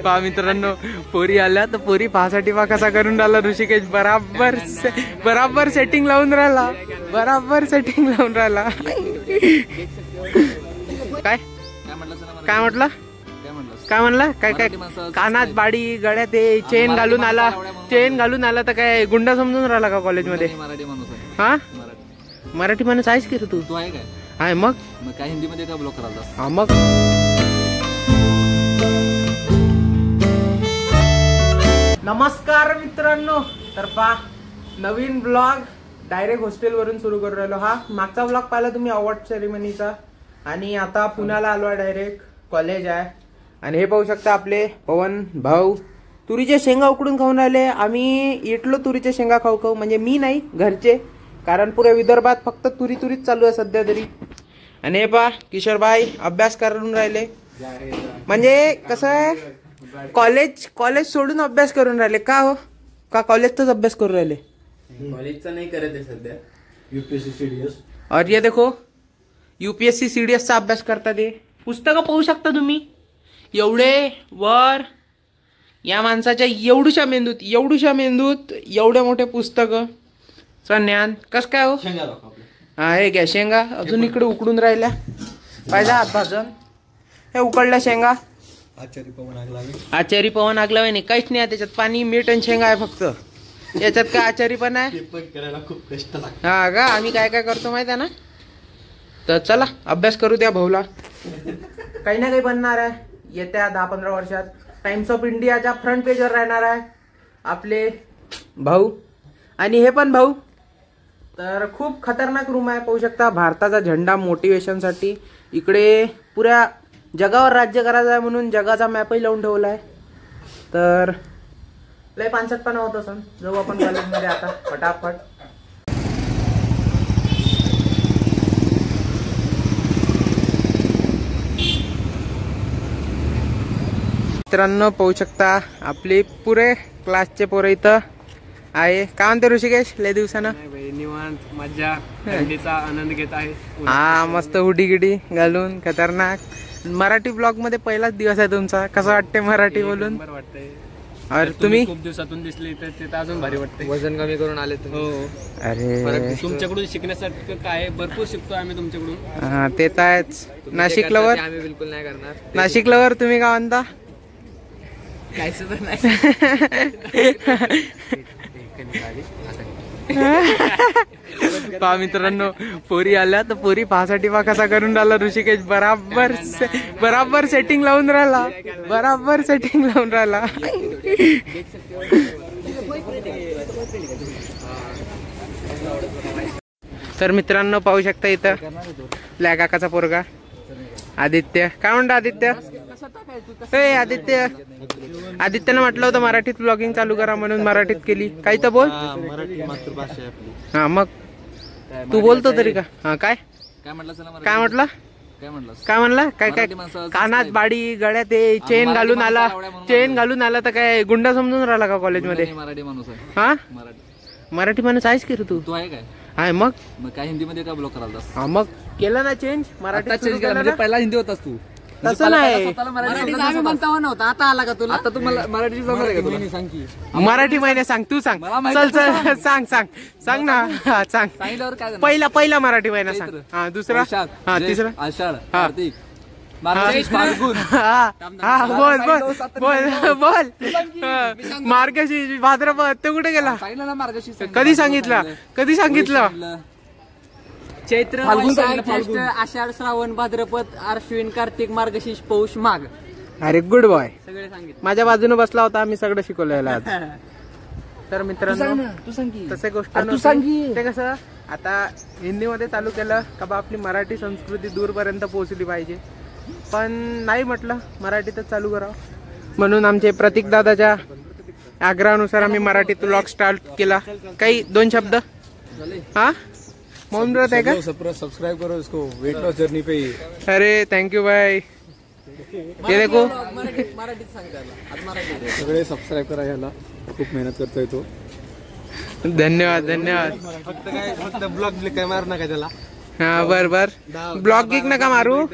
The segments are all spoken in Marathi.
पहा मित्रांनो, पोरी आल्या तर पोरी पाहासाठी पहा कसा करून राहिला ऋषिकेश. बराबर सेटिंग लावून राहिला, बराबर सेटिंग लावून राहिला. काय काय म्हटलं, काय म्हणला, काय काय कानात बाडी गळ्यात चेन घालून आला, चेन घालून आला तर काय गुंडा समजून राहिला का कॉलेजमध्ये? हा मराठी माणूस आहेस की तू? तू आहे काय? आहे मग काय हिंदीमध्ये का ब्लॉक करायला? हा मग नमस्कार मित्रांनो, तर पहा नवीन ब्लॉग डायरेक्ट हॉस्टेल वरून सुरू करू राहिलो. हा मागचा ब्लॉग पाहिला तुम्ही अवॉर्ड सेरेमनीचा, आणि आता पुण्याला आलो आहे, डायरेक्ट कॉलेज आहे. आणि हे पाहू शकता आपले पवन भाऊ तुरीचे शेंगा उकडून खाऊन राहिले. आम्ही इटलो तुरीचे शेंगा खाऊ खाऊ, म्हणजे मी नाही घरचे, कारण पुऱ्या विदर्भात फक्त तुरीच चालू आहे सध्या तरी. आणि हे पहा किशोरभाई अभ्यास करून राहिले, म्हणजे कसं आहे कॉलेज सोडून अभ्यास करून राहिले का हो? का कॉलेजचाच अभ्यास करून राहिले? कॉलेजचा नाही करत आहे सध्या, यूपीएससी सीडीएस. और ये देखो यूपीएससी सीडीएस चा अभ्यास करतात. ते पुस्तकं पाहू शकता तुम्ही, एवढे वर या माणसाच्या एवढूशा मेंदूत एवढे मोठे पुस्तकं. ज्ञान कस काय हो? हा हे घ्या शेंगा, अजून इकडे उकडून राहिल्या पाहिजे हात भाजून. हे उकडल्या शेंगा आचारी पवन आगलावे नाही, काहीच नाही त्याच्यात, पाणी मीठ आणि शेंगा आहे फक्त. याच्यात काय आचारी पण आहे? करायला खूप कष्ट लागतं. हा का? आम्ही काय काय करतो माहिती आहे ना. तर चला अभ्यास करू द्या भाऊला. काही ना काही बनणार आहे येत्या 10-15 वर्षात. टाइम्स ऑफ इंडियाच्या फ्रंट पेजवर राहणार आहे आपले भाऊ. आणि हे पण भाऊ. तर खूप खतरनाक रूम आहे, पाहू शकता. भारताचा झेंडा मोटिवेशनसाठी. इकडे पुऱ्या जगावर राज्य करायचं आहे म्हणून जगाचा मॅपही लावून ठेवला आहे. तर लय पानसटपणा होत असं. जाऊ आपण कॉलेजमध्ये आता फटाफट. मित्रांनो पाहू शकता आपली पुरे क्लासचे पोरं इथं आहे. काय म्हणते ऋषिकेश, लय दिवसानं? निवांत मजा, थंडीचा आनंद घेत आहे. हा मस्त हुडी गिडी घालून खतरनाक. मराठी ब्लॉग मध्ये पहिलाच दिवस आहे तुमचा. कसं वाटते मराठी बोलून? बरं वाटतंय. अरे तुम्ही खूप दिवसातून दिसले तर ते अजून भारी वाटतंय. वजन कमी करून आले तुम्ही. हो. अरे तुमच्याकडून शिकण्यासाठी काय भरपूर शिकतो आम्ही तुमच्याकडून. हा ते तर आहेच. नाशिकलावर आम्ही बिलकुल नाही करणार. नाशिकलावर तुम्ही काय म्हणता? काय सुद्धा नाही. पहा मित्रांनो, पोरी आल्या तर पोरी पाहासाठी पहा कसा करून राहिला ऋषिकेश. बराबर सेटिंग लावून राहिला, बराबर सेटिंग लावून राहिला. तर मित्रांनो पाहू शकता इथं आपल्या काकाचा पोरगा आदित्य. काय म्हणतो आदित्य? ए आदित्यनं म्हटलं होतं मराठीत ब्लॉगिंग चालू करा म्हणून मराठीत केली. काही तर बोल. मराठी मातृभाषा आहे आपली. हा मग तू बोलतो तरी का? हा काय काय म्हटलं? काय म्हटलं? काय म्हणला? काय काय कानात बाडी गळ्यात चेन घालून आला तर काय गुंडा समजून राहिला का कॉलेजमध्ये? मराठी माणूस आहे. हा मराठी माणूस आहेस की तू? तू आहे काय? आहे मग काय हिंदीमध्ये का ब्लॉक करायला? हा मग केलं ना चेंज. मराठी चेंज केला म्हणजे पहिला हिंदी होतास तू. तसं नाही, आता आला का तुला? आता तुम्हाला मराठी सांग की. मराठी महिने सांग, तू सांग. चल सांग ना. हा सांग. सांगितल्यावर काय? पहिला मराठी महिना सांग. हा दुसरा, हा तिसरा. आषाढ, कार्तिक, मार्गशीर्ष, फाल्गुन. हा बोल. मार्गशीर्ष, भाद्रपद ते कुठे गेला? सांगितलं ना मार्गशीर्ष. कधी सांगितलं? चैत्र, ज्येष्ठ, आषाढ, श्रावण, भाद्रपद, आश्विन, कार्तिक, मार्गशीर्ष, पौष, माघ. अरे गुड बॉय. सगळे सांगितलं. माझ्या बाजूने बसला होता, मी सगळं शिकवलेलं आज. तर मित्रांनो तू सांग की. तसे गोष्ट तू सांग की. ते कसं आता हिंदीमध्ये चालू केलं का बा आपली मराठी संस्कृती दूरपर्यंत पोहोचली पाहिजे, पण नाही म्हटलं मराठीतच चालू करावं. म्हणून आमचे प्रतीक दादाच्या आग्रहानुसार आम्ही मराठीत ब्लॉग स्टार्ट केला. काही 2 शब्द. हा मौन व्रत आहे का? सब्सक्राइब करो इसको, वेट लॉस जर्नी पे. अरे थँक्यू भाई. ये देखो मराठीत सांगितलं. सगळे सबस्क्राईब करा याला, खूप मेहनत करतोय तो. धन्यवाद. फक्त ब्लॉग काय मारू नका त्याला. हा बर ब्लॉगिंग नका मारू,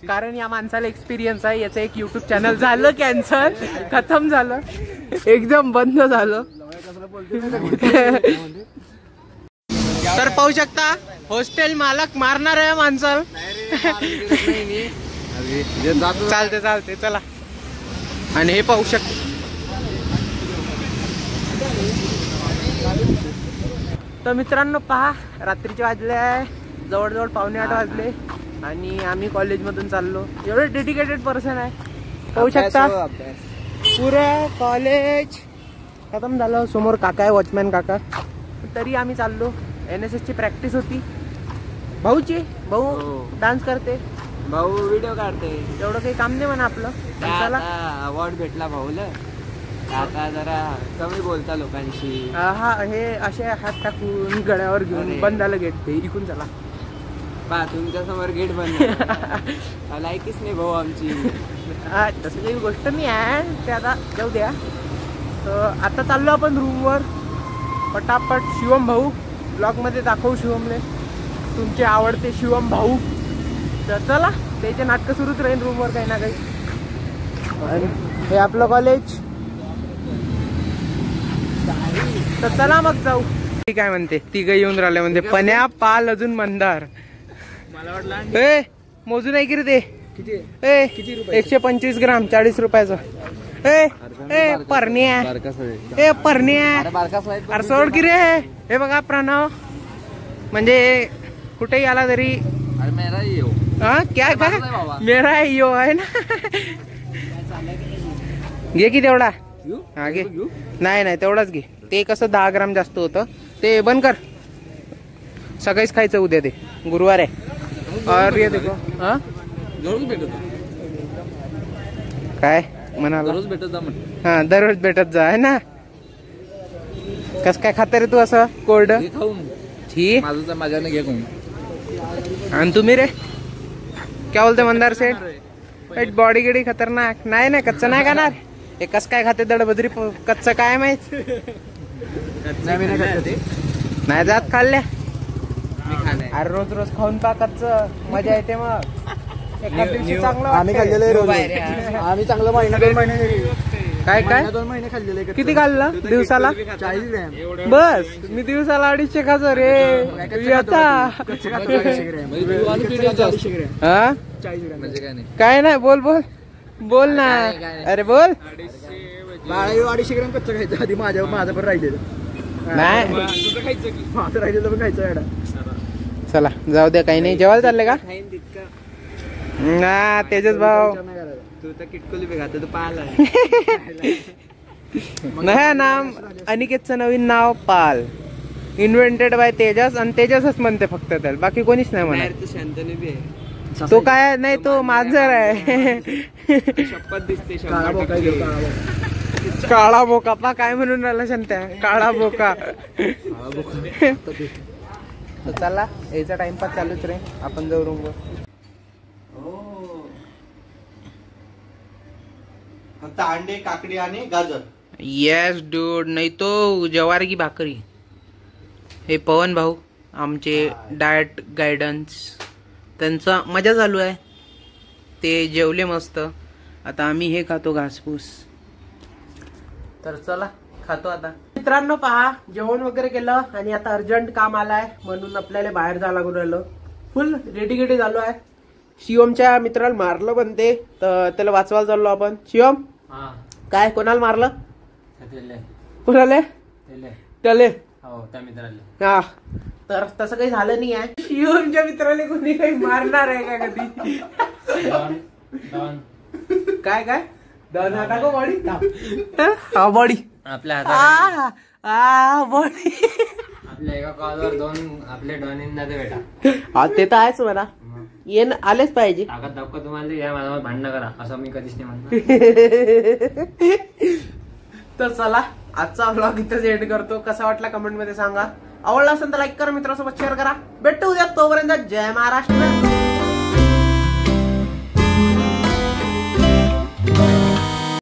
कारण या माणसाला एक्सपिरियन्स आहे. याचं एक युट्यूब चॅनल झालं कॅन्सल, खतम झालं, एकदम बंद झालं. तर पाहू शकता हॉस्टेल मालक मारणार आहे माणसाला. चालते चला. आणि हे पाहू शकता तर मित्रांनो, पहा रात्रीचे वाजले आहे जवळजवळ 7:45 वाजले आणि आम्ही कॉलेजमधून चाललो. एवढे डेडिकेटेड पर्सन आहे, पाहू शकता. पुरं कॉलेज खतम झालं. समोर काका आहे, वॉचमॅन काका. तरी आम्ही चाललो. NSS ची प्रॅक्टिस होती. भाऊ डान्स करते, भाऊ व्हिडिओ काढते. एवढं काही काम नाही म्हणा आपलं. अवॉर्ड भेटला भाऊला. आता जरा कमी बोलता लोकांशी. हा हे असे हात टाकून गळ्यावर घेऊन बंद झालं गेट. ते इकून चला पहा, तुमच्या समोर गेट बंद. लायकीच नाही भाऊ आमची. तसं काही गोष्ट नाही आहे, ते आता जाऊ द्या. तर आता चाललो आपण रूमवर पटापट. शिवम भाऊ ब्लॉग मध्ये दाखवू शिवमने, तुमचे आवडते शिवम भाऊ. तर चला, त्याचे नाटकं सुरूच राहील रूमवर काही ना काही. आणि हे आपलं कॉलेज. तर चला मग जाऊ. काय म्हणते, तिघ येऊन राहिले म्हणते. पण्या, पाल, अजून मंदार. ए मोजून आहे की रे ते. ए 125 ग्राम 40 रुपयाचं. ए परण्या, ए परण्या, अरे सोड की रे. हे बघा प्रणव, म्हणजे कुठेही आला तरी हा क्या काय मेरा यो आहे ना. घे की तेवढा. हा घे. नाही तेवढाच घे. ते कसं 10 ग्राम जास्त होतं. ते बंद कर. सकाळीच खायचं उद्या, ते गुरुवार आहे. और ये देखो. हा काय म्हणाला, रोज भेटत जा. हा दररोज भेटत जा आहे ना. कस काय खातं रे तू असं कोरड. ठीक माझ्याने घे कोण. आणि तुम्ही रे क्या बोलते मंदार सेठ. बॉडी गिडी खतरनाक. नाही कच्चं नाही खाणार. हे कस काय खाते दडबदरी. कच्चं काय माहित. नाही जात खाल्ल्या. अरे रोज खाऊन पा कच्चं, मजा येते. मग एखाद दिवशी चांगलं आम्ही खाल्लेलं आहे. आम्ही चांगलं महिना 2 महिने. काय 2 महिने खाल्लेलं आहे. किती खाल्लं दिवसाला. 40 ग्रॅम. बस मी दिवसाला 250 खायचो रे. आता हा काय नाही. बोल ना. अरे बोल. 250 ग्रॅम कच्चं खायचं. आधी माझं पण राहिलेलं नाही. माझं राहिलेलं पण खायचं. चला जाऊ द्या, काही नाही. जेवायला चालले का ना तेजस भाऊ. तू तर किटकुली बी खातो, तू पाल. नाही नाम अनिकेतचं नवीन नाव पाल. Invented by Tejas. आणि तेजसच म्हणते फक्त त्याला, बाकी कोणीच नाही म्हणत. शांतने बी आहे. तो काय नाही, तो मांजर आहे. शपथ दिसते. काळा बोका. पा काय म्हणून राहिला शांत्या. काळा बोका. तर चला, याचा टाइमपास चालूच रे. आपण जाऊ रूमवर. फक्त अंडे, काकडी आणि गाजर. Yes dude. नाही तो जवार की भाकरी. हे पवन भाऊ आमचे डाएट गायडन्स. त्यांचा मजा चालू आहे. ते जेवले मस्त. आता आम्ही हे खातो घासपूस. तर चला खातो आता. मित्रांनो पहा, जेवण वगैरे केलं आणि आता अर्जंट काम आलाय म्हणून आपल्याला बाहेर जायला लागून राहिलं. फुल रेडी झालो आहे. शिवमच्या मित्राला मारलं बनते, तर त्याला वाचवायला चाललो आपण. शिवम काय कोणाला मारलं. कोणाला त्याले. हा तर तसं काही झालं नाही आहे. शिवमच्या मित्राला कोणी काही मारणार आहे का कधी. काय टाको बॉडी. हा बॉडी आपल्या बॉडी. आपल्या एका कॉलवर 2 आपले डॉन इन जाते बेटा. हा ते तर आहेच म्हणा. येण आलेच पाहिजे. ताकद दाखवा तुम्हाला. या माझ्यावर भांडणं करा असं मी कधीच नाही म्हणतो. तर चला आजचा व्लॉग इथेच एंड करतो. कसा वाटला कमेंट मध्ये सांगा. आवडला असेल तर लाईक करा, मित्रांसोबत शेअर करा. भेटू उद्या. तोपर्यंत जय महाराष्ट्र.